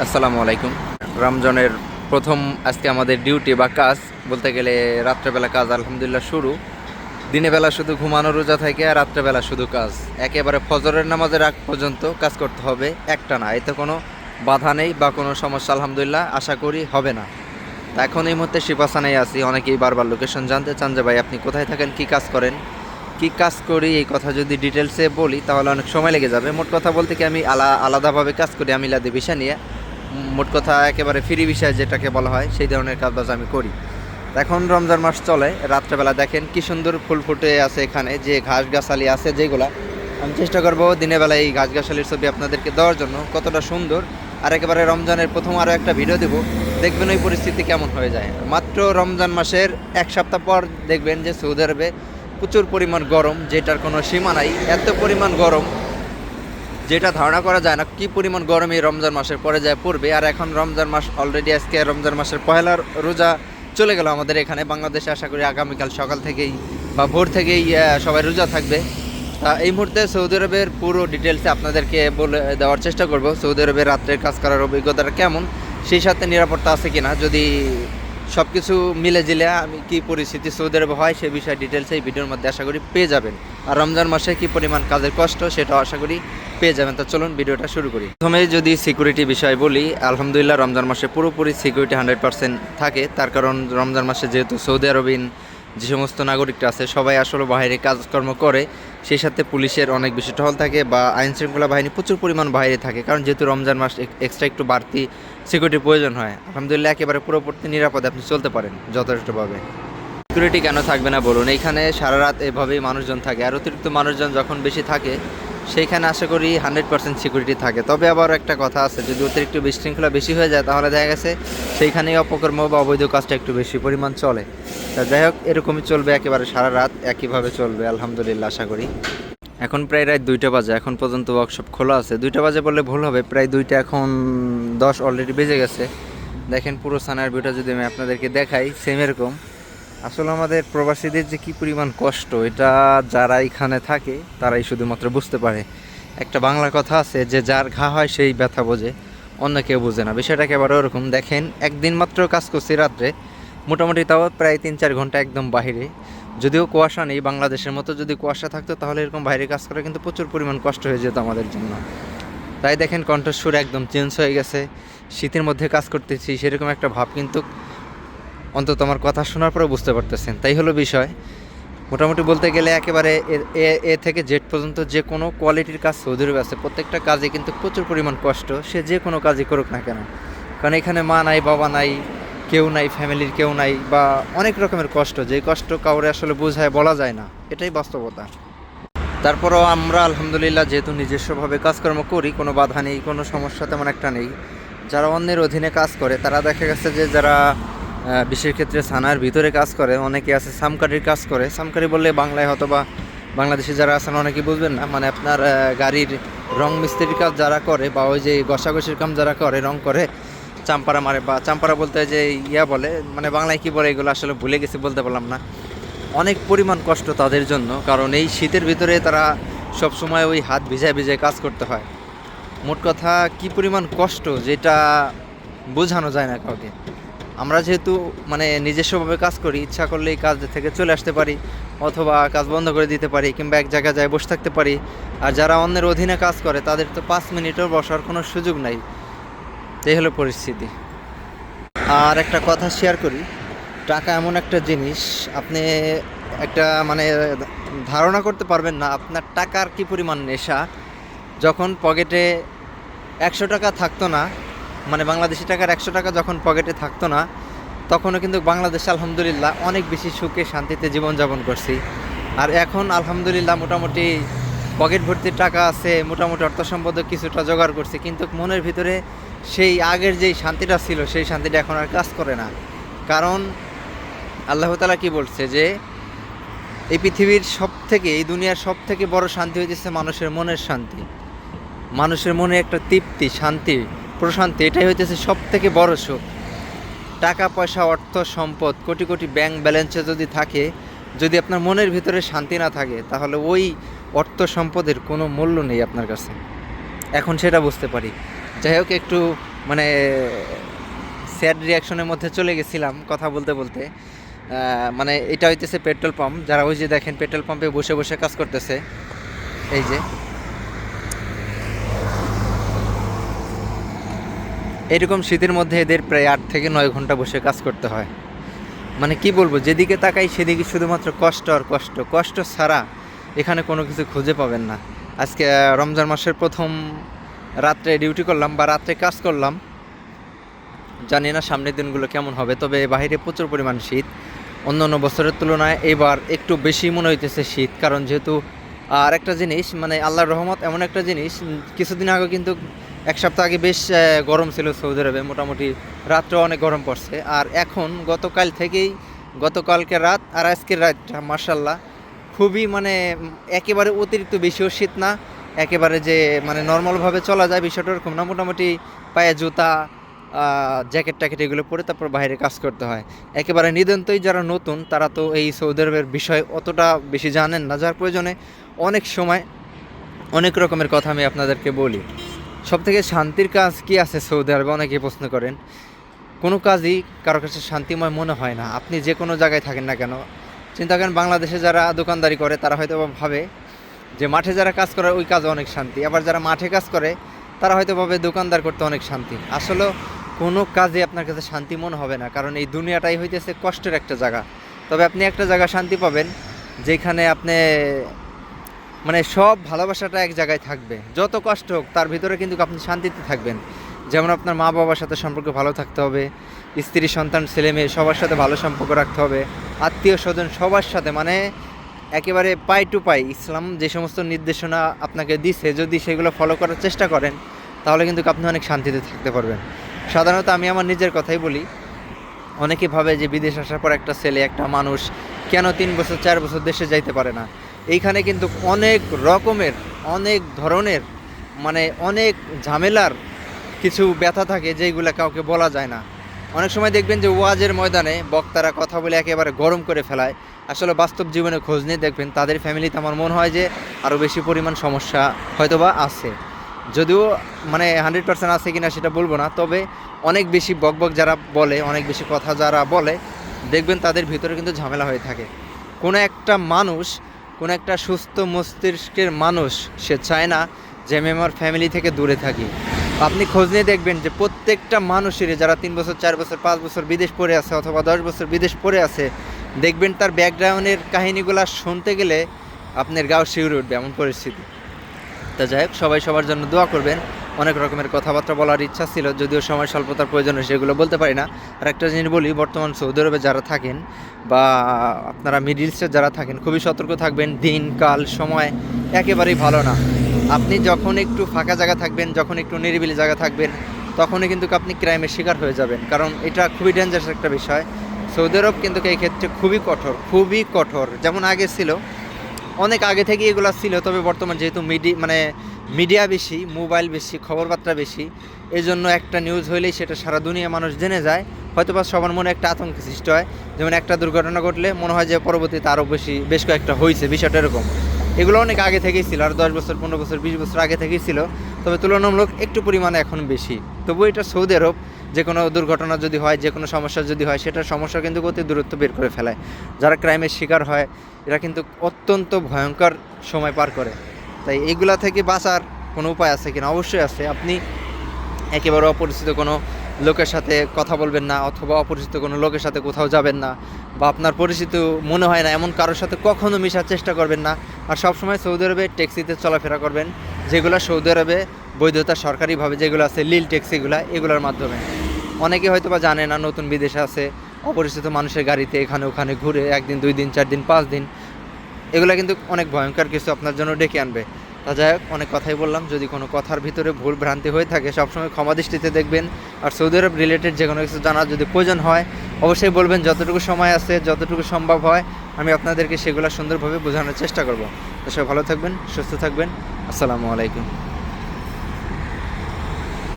আসসালামু আলাইকুম। রমজানের প্রথম আজকে আমাদের ডিউটি বা কাজ বলতে গেলে রাত্রেবেলা কাজ আলহামদুলিল্লাহ শুরু। দিনের বেলা শুধু ঘুমানো রোজা থাকে আর রাত্রেবেলা শুধু কাজ। একেবারে ফজরের নামাজের আগ পর্যন্ত কাজ করতে হবে, একটা না। এতে কোনো বাধা নেই বা কোনো সমস্যা আলহামদুলিল্লাহ আশা করি হবে না। তা এখন এই মুহূর্তে শিপাসানায় আছি। অনেকেই বারবার লোকেশন জানতে চান যে ভাই আপনি কোথায় থাকেন, কী কাজ করেন। কী কাজ করি এই কথা যদি ডিটেলসে বলি তাহলে অনেক সময় লেগে যাবে। মোট কথা বলতে কি আমি আলাদাভাবে কাজ করি, আমি মিলাদি ভিসা নিয়ে। মোট কথা একেবারে ফ্রি বিষয় যেটাকে বলা হয় সেই ধরনের কাজবাজ আমি করি। এখন রমজান মাস চলে, রাত্রেবেলা দেখেন কি সুন্দর ফুল ফুটে আছে এখানে, যে ঘাসগাছালি আছে যেগুলা, আমি চেষ্টা করবো দিনের বেলা এই ঘাসগাছালির ছবি আপনাদেরকে দেওয়ার জন্য, কতটা সুন্দর। আর একেবারে রমজানের প্রথম আরও একটা ভিডিও দেবো, দেখবেন ওই পরিস্থিতি কেমন হয়ে যায়। মাত্র রমজান মাসের এক সপ্তাহ পর দেখবেন যে সৌদি আরবে প্রচুর পরিমাণ গরম, যেটার কোনো সীমা নাই। এত পরিমাণ গরম যেটা ধারণা করা যায় না কি পরিমাণ গরম এই রমজান মাসের পরে যায় পড়বে। আর এখন রমজান মাস অলরেডি, আজকে রমজান মাসের পহেলা রোজা চলে গেল আমাদের এখানে বাংলাদেশে। আশা করি আগামীকাল সকাল থেকেই বা ভোর থেকেই সবাই রোজা থাকবে। তা এই মুহূর্তে সৌদি আরবের পুরো ডিটেলসে আপনাদেরকে বলে দেওয়ার চেষ্টা করব, সৌদি আরবের রাত্রের কাজ করার অভিজ্ঞতাটা কেমন, সেই সাথে নিরাপত্তা আছে কিনা। যদি সব কিছু মিলে জিলে আমি কী পরিস্থিতি সৌদি আরবে হয় সে বিষয়ে ডিটেলসে এই ভিডিওর মধ্যে আশা করি পেয়ে যাবেন। আর রমজান মাসে কী পরিমাণ কাজের কষ্ট সেটাও আশা করি পেয়ে যাবেন। তো চলুন ভিডিওটা শুরু করি। প্রথমে যদি সিকিউরিটি বিষয় বলি, আলহামদুলিল্লাহ রমজান মাসে পুরোপুরি সিকিউরিটি 100% থাকে। তার কারণ রমজান মাসে যেহেতু সৌদি আরবিন যে সমস্ত নাগরিকরা আছে সবাই আসলে বাইরে কাজকর্ম করে, সেই সাথে পুলিশের অনেক বেশি টহল থাকে বা আইনশৃঙ্খলা বাহিনী প্রচুর পরিমাণ বাইরে থাকে। কারণ যেহেতু রমজান মাস এক্সট্রা একটু বাড়তি সিকিউরিটির প্রয়োজন হয়। আলহামদুলিল্লাহ একেবারে পুরোপুরি নিরাপদে আপনি চলতে পারেন যথেষ্টভাবে। সিকিউরিটি কেন থাকবে না বলুন, এইখানে সারা রাত এভাবেই মানুষজন থাকে। আর অতিরিক্ত মানুষজন যখন বেশি থাকে সেইখানে আশা করি 100% সিকিউরিটি থাকে। তবে আবার একটা কথা আছে, যদি অতিরিক্ত বিশৃঙ্খলা বেশি হয়ে যায় তাহলে দেখা গেছে সেইখানেই অপকর্ম বা অবৈধ কাজটা একটু বেশি পরিমাণ চলে। তা যাই হোক, এরকমই চলবে, একেবারে সারা রাত একইভাবে চলবে আলহামদুলিল্লাহ আশা করি। এখন প্রায় রাত 2টা বাজে, এখন পর্যন্ত ওয়ার্কশপ খোলা আছে। 2টা বাজে বললে ভুল হবে, প্রায় 2টা এখন 10 অলরেডি বেজে গেছে। দেখেন পুরো সানার ভিউটা যদি আমি আপনাদেরকে দেখাই, সেম এরকম। আসলে আমাদের প্রবাসীদের যে কী পরিমাণ কষ্ট, এটা যারা এখানে থাকে তারাই শুধুমাত্র বুঝতে পারে। একটা বাংলা কথা আছে যে যার ঘা হয় সেই ব্যথা বোঝে, অন্য কেউ বোঝে না। বিষয়টা একেবারে ওরকম। দেখেন একদিন মাত্র কাজ করছি রাত্রে, মোটামুটি তাও প্রায় 3-4 ঘন্টা একদম বাহিরে। যদিও কুয়াশা নেই, বাংলাদেশের মতো যদি কুয়াশা থাকতো তাহলে এরকম বাইরে কাজ করা কিন্তু প্রচুর পরিমাণ কষ্ট হয়ে যেত আমাদের জন্য। তাই দেখেন কণ্ঠস্বর একদম চেঞ্জ হয়ে গেছে। শীতের মধ্যে কাজ করতেছি সেরকম একটা ভাব কিন্তু অন্তত আমার কথা শোনার পরেও বুঝতে পারতেছেন। তাই হলো বিষয়। মোটামুটি বলতে গেলে একেবারে এ থেকে জেড পর্যন্ত যে কোনো কোয়ালিটির কাজ সৌদি আরবে আছে। প্রত্যেকটা কাজে কিন্তু প্রচুর পরিমাণ কষ্ট, সে যে কোনো কাজই করুক না কেন। কারণ এখানে মা নাই, বাবা নাই, কেউ নাই, ফ্যামিলির কেউ নাই, বা অনেক রকমের কষ্ট, যেই কষ্ট কাউরে আসলে বোঝায় বলা যায় না, এটাই বাস্তবতা। তারপরও আমরা আলহামদুলিল্লাহ যেহেতু নিজস্বভাবে কাজকর্ম করি, কোনো বাধা নেই, কোনো সমস্যা তেমন একটা নেই। যারা অন্যের অধীনে কাজ করে তারা দেখা গেছে যে যারা বিশেষ ক্ষেত্রে থানার ভিতরে কাজ করে, অনেকে আছে সামকারির কাজ করে। সামকারি বললে বাংলায় হয়তো বা বাংলাদেশে যারা আছেন অনেকেই বুঝবেন না, মানে আপনার গাড়ির রং মিস্ত্রির কাজ যারা করে, বা ওই যে ঘষাঘষির কাম যারা করে, রং করে, চাম্পারা মারে, বা চাম্পারা বলতে যে ইয়া বলে, মানে বাংলায় কী বলে এগুলো আসলে ভুলে গেছি, বলতে পারলাম না। অনেক পরিমাণ কষ্ট তাদের জন্য, কারণ এই শীতের ভিতরে তারা সব সময় ওই হাত ভিজায় ভিজায় কাজ করতে হয়। মোট কথা কী পরিমাণ কষ্ট যেটা বোঝানো যায় না কাউকে। আমরা যেহেতু মানে নিজস্বভাবে কাজ করি, ইচ্ছা করলে এই কাজ থেকে চলে আসতে পারি, অথবা কাজ বন্ধ করে দিতে পারি, কিংবা এক জায়গায় যায় বসে থাকতে পারি। আর যারা অন্যের অধীনে কাজ করে তাদের তো 5 মিনিটও বসার কোনো সুযোগ নাই। এই হলো পরিস্থিতি। আর একটা কথা শেয়ার করি, টাকা এমন একটা জিনিস, আপনি একটা মানে ধারণা করতে পারবেন না আপনার টাকার কী পরিমাণ নেশা। যখন পকেটে 100 টাকা থাকতো না, মানে বাংলাদেশি টাকার 100 টাকা যখন পকেটে থাকতো না, তখনও কিন্তু বাংলাদেশে আলহামদুলিল্লাহ অনেক বেশি সুখে শান্তিতে জীবনযাপন করছি। আর এখন আলহামদুলিল্লাহ মোটামুটি পকেট ভর্তি টাকা আছে, মোটামুটি অর্থ সম্পদ কিছুটা জোগাড় করছি, কিন্তু মনের ভিতরে সেই আগের যেই শান্তিটা ছিল সেই শান্তিটা এখন আর কাজ করে না। কারণ আল্লাহ তাআলা কি বলছে যে এই পৃথিবীর সব থেকে, এই দুনিয়ার সব থেকে বড় শান্তি হইতেছে মানুষের মনের শান্তি। মানুষের মনে একটা তৃপ্তি, শান্তি, প্রশান্তি, এটাই হইতেছে সব থেকে বড় সুখ। টাকা পয়সা, অর্থ সম্পদ, কোটি কোটি ব্যাংক ব্যালেন্সে যদি থাকে, যদি আপনার মনের ভিতরে শান্তি না থাকে তাহলে ওই অর্থ সম্পদের কোনো মূল্য নেই আপনার কাছে। এখন সেটা বুঝতে পারি। যাই হোক, একটু মানে স্যাড রিয়াকশনের মধ্যে চলে গেছিলাম কথা বলতে বলতে। মানে এটা হইতেছে পেট্রোল পাম্প, যারা ওই যে দেখেন পেট্রোল পাম্পে বসে বসে কাজ করতেছে, এই যে এরকম শীতের মধ্যে এদের প্রায় 8 থেকে 9 ঘন্টা বসে কাজ করতে হয়। মানে কি বলবো, যেদিকে তাকাই সেদিকে শুধুমাত্র কষ্ট আর কষ্ট, কষ্ট ছাড়া এখানে কোনো কিছু খুঁজে পাবেন না। আজকে রমজান মাসের প্রথম রাত্রে ডিউটি করলাম বা রাত্রে কাজ করলাম, জানি না সামনের দিনগুলো কেমন হবে, তবে বাইরে প্রচুর পরিমাণ শীত। অন্য অন্য বছরের তুলনায় এবার একটু বেশি মনে হইতেছে শীত, কারণ যেহেতু আর একটা জিনিস মানে আল্লাহর রহমত এমন একটা জিনিস, কিছুদিন আগে কিন্তু 1 সপ্তাহ আগে বেশ গরম ছিল সৌদি আরবে, মোটামুটি রাত্রেও অনেক গরম পড়ছে। আর এখন গতকাল থেকেই, গতকালকে রাত আর আজকের রাতটা মার্শাল্লাহ খুবই মানে একেবারে অতিরিক্ত বেশিও শীত না, একেবারে যে মানে নর্মালভাবে চলা যায় বিষয়টা এরকম না। মোটামুটি পায়ে জুতা, জ্যাকেট ট্যাকেট এগুলো পরে তারপর বাইরে কাজ করতে হয়। একেবারে নিদন্তই যারা নতুন তারা তো এই সৌদি আরবের বিষয় অতটা বেশি জানেন না, যার প্রয়োজনে অনেক সময় অনেক রকমের কথা আমি আপনাদেরকে বলি। সবথেকে শান্তির কাজ কি আছে সৌদি আরবে, অনেকেই প্রশ্ন করেন। কোনো কাজই কারো কাছে শান্তিময় মনে হয় না, আপনি যে কোনো জায়গায় থাকেন না কেন। চিন্তা করেন বাংলাদেশে যারা দোকানদারি করে তারা হয়তো ভাবে যে মাঠে যারা কাজ করে ওই কাজে অনেক শান্তি, আবার যারা মাঠে কাজ করে তারা হয়তো ভাবে দোকানদার করতে অনেক শান্তি। আসলে কোনো কাজে আপনার কাছে শান্তি মনে হবে না, কারণ এই দুনিয়াটাই হইতেছে কষ্টের একটা জায়গা। তবে আপনি একটা জায়গা শান্তি পাবেন যেখানে আপনি মানে সব ভালোবাসাটা এক জায়গায় থাকবে, যত কষ্ট হোক তার ভিতরে কিন্তু আপনি শান্তিতে থাকবেন। যেমন আপনার মা বাবার সাথে সম্পর্ক ভালো থাকতে হবে, স্ত্রী সন্তান ছেলে মেয়ে সবার সাথে ভালো সম্পর্ক রাখতে হবে, আত্মীয় স্বজন সবার সাথে, মানে একেবারে পাই টু পাই ইসলাম যে সমস্ত নির্দেশনা আপনাকে দিছে যদি সেগুলো ফলো করার চেষ্টা করেন তাহলে কিন্তু আপনি অনেক শান্তিতে থাকতে পারবেন। সাধারণত আমি আমার নিজের কথাই বলি, অনেকে ভাবে যে বিদেশ আসার পর একটা ছেলে একটা মানুষ কেন 3 বছর 4 বছর দেশে যাইতে পারে না। এইখানে কিন্তু অনেক রকমের অনেক ধরনের মানে অনেক ঝামেলার কিছু ব্যথা থাকে যেইগুলো কাউকে বলা যায় না। অনেক সময় দেখবেন যে ওয়াজের ময়দানে বক্তারা কথা বলে একেবারে গরম করে ফেলায়, আসলে বাস্তব জীবনে খোঁজ নিয়ে দেখবেন তাদের ফ্যামিলিতে আমার মনে হয় যে আরও বেশি পরিমাণ সমস্যা হয়তোবা আছে। যদিও মানে 100% আছে কিনা সেটা বলবো না, তবে অনেক বেশি বকবক যারা বলে, অনেক বেশি কথা যারা বলে, দেখবেন তাদের ভিতরে কিন্তু ঝামেলা হয়ে থাকে। কোনো একটা মানুষ, কোনো একটা সুস্থ মস্তিষ্কের মানুষ সে চায় না যে আমি আমার ফ্যামিলি থেকে দূরে থাকি। আপনি খোঁজ নিয়ে দেখবেন যে প্রত্যেকটা মানুষেরই যারা 3 বছর 4 বছর 5 বছর বিদেশ পড়ে আছে অথবা 10 বছর বিদেশ পড়ে আছে, দেখবেন তার ব্যাকগ্রাউন্ডের কাহিনীগুলো শুনতে গেলে আপনার গাও শিউরে উঠবে এমন পরিস্থিতি। তা যাই হোক, সবাই সবার জন্য দোয়া করবেন। অনেক রকমের কথাবার্তা বলার ইচ্ছা ছিল, যদিও সময় স্বল্পতার প্রয়োজনে সেগুলো বলতে পারি না। আর একটা জিনিস বলি, বর্তমান সৌদি আরবে যারা থাকেন বা আপনারা মিডল ইস্টে যারা থাকেন খুবই সতর্ক থাকবেন, দিন কাল সময় একেবারেই ভালো না। আপনি যখন একটু ফাঁকা জায়গা থাকবেন, যখন একটু নিরিবিলি জায়গা থাকবেন, তখনই কিন্তু আপনি ক্রাইমের শিকার হয়ে যাবেন, কারণ এটা খুবই ডেঞ্জারাস একটা বিষয়। সৌদি আরব কিন্তু এই ক্ষেত্রে খুবই কঠোর, খুবই কঠোর। যেমন আগে ছিল, অনেক আগে থেকে এগুলো ছিল, তবে বর্তমান যেহেতু মিডিয়া বেশি, মোবাইল বেশি, খবরবার্তা বেশি, এই জন্য একটা নিউজ হইলেই সেটা সারা দুনিয়া মানুষ জেনে যায়, হয়তো বা সবার মনে একটা আতঙ্ক সৃষ্টি হয়। যেমন একটা দুর্ঘটনা ঘটলে মনে হয় যে পরবর্তীতে আরও বেশ কয়েকটা হয়েছে, বিষয়টা এরকম। এগুলো অনেক আগে থেকেই ছিল, আর 10 বছর 15 বছর 20 বছর আগে থেকেই ছিল, তবে তুলনামূলক একটু পরিমাণে এখন বেশি। তবু এটা সৌদি আরব, যে কোনো দুর্ঘটনা যদি হয়, যে কোনো সমস্যা যদি হয়, সেটার সমস্যা কিন্তু অতি দূরত্ব বের করে ফেলায়। যারা ক্রাইমের শিকার হয় এরা কিন্তু অত্যন্ত ভয়ঙ্কর সময় পার করে। তাই এইগুলা থেকে বাঁচার কোনো উপায় আছে কিনা? অবশ্যই আছে। আপনি একেবারে অপরিচিত কোনো লোকের সাথে কথা বলবেন না, অথবা অপরিচিত কোনো লোকের সাথে কোথাও যাবেন না, বা আপনার পরিচিত মনে হয় না এমন কারোর সাথে কখনো মেশার চেষ্টা করবেন না। আর সবসময় সৌদি আরবে ট্যাক্সিতে চলাফেরা করবেন, যেগুলো সৌদি আরবে বৈধতা সরকারিভাবে যেগুলো আছে, লিল ট্যাক্সিগুলো, এগুলোর মাধ্যমে। অনেকে হয়তো বা জানে না, নতুন বিদেশে আছে, অপরিচিত মানুষের গাড়িতে এখানে ওখানে ঘুরে 1 দিন 2 দিন 4 দিন 5 দিন, এগুলো কিন্তু অনেক ভয়ঙ্কর কিছু আপনার জন্য ডেকে আনবে। তা যাই হোক, অনেক কথাই বললাম। যদি কোনো কথার ভিতরে ভুল ভ্রান্তি হয়ে থাকে সবসময় ক্ষমা দৃষ্টিতে দেখবেন। আর সৌদি আরব রিলেটেড যে কোনো কিছু জানার যদি প্রয়োজন হয় অবশ্যই বলবেন, যতটুকু সময় আছে, যতটুকু সম্ভব হয় আমি আপনাদেরকে সেগুলো সুন্দরভাবে বোঝানোর চেষ্টা করব। তো সবাই ভালো থাকবেন, সুস্থ থাকবেন। আসসালামু আলাইকুম।